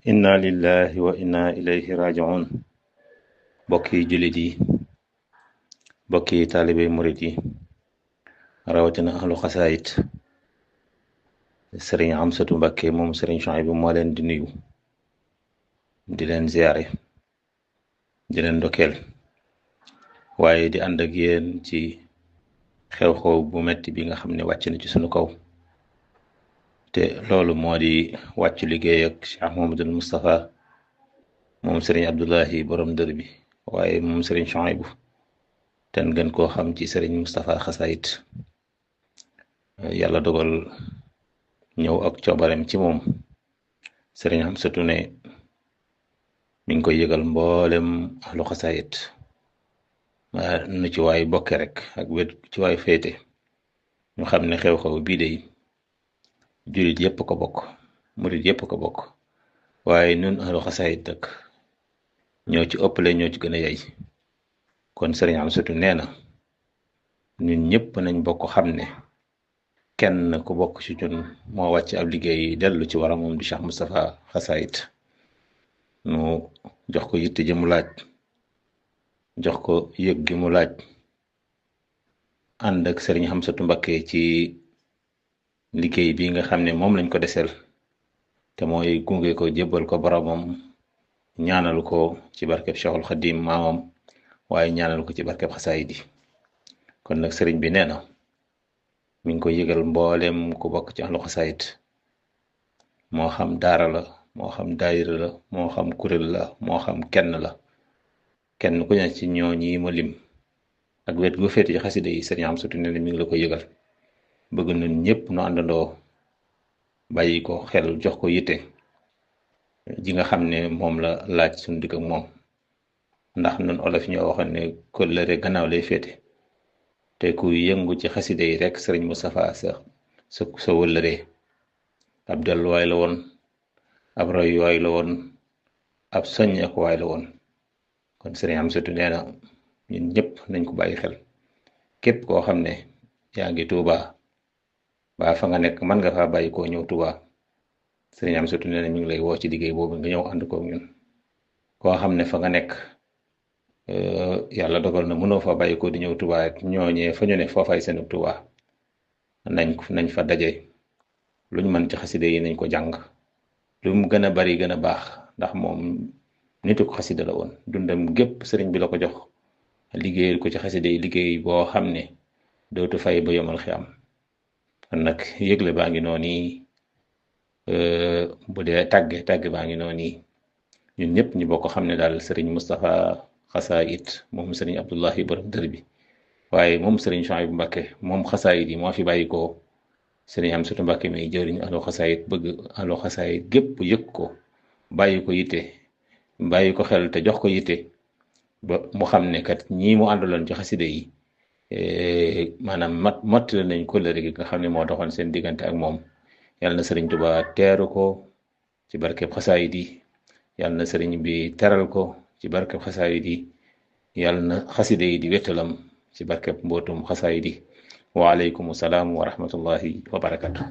inna lillahi wa inna ilayhi rajiun bokki jullit yi bokki taalibe murit yi rawatina ahlu xasaayit sëriñ Amsatu Mbàkke moom sëriñ Suhaybu moo leen di nuyu di leen ziyaare di leen ndokkeel waaye di ànd ak yéen ci xew-xew bu metti bi nga xam ne wàcc na ci sunu kaw te loolu moo di wàccu liggéey ak Cheikh Mouhamadoul Moustapha moom sëriñ Abdullahi borom dër bi waaye moom sëriñ Suhaybu ten gën koo xam ci sëriñ Moustapha xasaayit yàlla dogal ñëw ak coobarem ci moom sëriñ Amsatu ne mi ngi koy yëgal mboolem ahlu xasaayit nu ci waay bokke rek ak wet ci waay féete ñu xam ne xew-xew bii de jullit yépp ko bokk murit yépp ko bokk waaye nun ahlu xasaayit nag ñoo ci ëppale ñoo ci gën a yey kon sëriñ Amsatu nee na ñun ñëpp nañ bokk xam ne kenn ku bokk ci ñun moo wàcc ab liggéey dellu ci waram moom di Cheikh Moustapha xasaayit nu jox ko yitte ji mu laaj jox ko yëg gi mu laaj ànd ak sëriñ Amsatu Mbakke ci liggéey bi nga xam ne moom lañ ko desel te mooy gunge ko jébbal ko boromam ñaanal ko ci barkeb Cheikhul Xadim maamam waaye ñaanal ko ci barkeb xasaayid yi kon nag sëriñ bi nee na mi ngi ko yëgal mboolem ku bokk ci ahlu xasaayid moo xam daara la moo xam daayira la moo xam kuréel la moo xam kenn la kenn ku ne ci ñooñi ma lim ak wet gu féete ci xasida yi sëriñ Amsatu nee na mi ngi la ko yëgal bëgg nañ ñëpp nu àndandoo bàyyi ko xel jox ko yitte ji nga xam ne moom la laaj suñu digg ak moom ndax nun olof ñoo waxoon ne kóllëre gannaaw lay féete te ku yëngu ci xasida yi rek sëriñ Moustapha sa wëllëree ab delluwaay la woon ab royuwaay la woon ab soññeekuwaay la woon kon sëriñ Amsatu nee na ñun ñëpp nañ ko bàyyi xel képp koo xam ne yaa ngi Tuuba ba fa nga nekk mën nga faa bàyyi koo ñëw Tuuba sëriñ Amsatu nee na mi ngi lay woo ci liggéey boobu nga ñëw ànd koog ñun koo xam ne fa nga nekk yàlla dogal na mënoo fa bàyyi ko di ñëw Tuuba ñooñee fa ñu ne foofay seen Tuuba nañ fa daje luñ mën ci xasida yi nañ ko jàng lu mu gën a bari gën a baax ndax moom nitu ko xasida la woon dundam gépp sëriñ bi la ko jox liggéeyal ko ci xasida yi liggéey boo xam ne dootu fay ba yomal xiyam kon nag yëgle baa ngi noonu bu dee tàgge baa ngi noonu ñun ñëpp ñu bokk xam ne daal sëriñ Moustapha xasaayit moom sëriñ Abdullahi borom dër bi waaye moom sëriñ Suhaybu Mbakke moom xasaayit yi moo fi bàyyi ko sëriñ Amsatu Mbakke mi jëriñ ahlu xasaayit bëgg ahlu xasaayit gépp yëg ko bàyyi ko yitte bàyyi ko xel te jox ko yitte ba mu xam ne kat ñii mu àndaloon ci xaside yi maanaam mottali nañ kóllëre gi nga xam ne moo doxoon seen diggante ak moom yàlla na sëriñ Tuubaa teeru ko ci barkeb xasaayit yi yàlla na sëriñ bi teral ko ci barkeb xasaayit yi yàlla na xaside yi di wettalam ci barkeb mbootum xasaayit yi waaleykum salaam wa rahmatullahi wa barakatu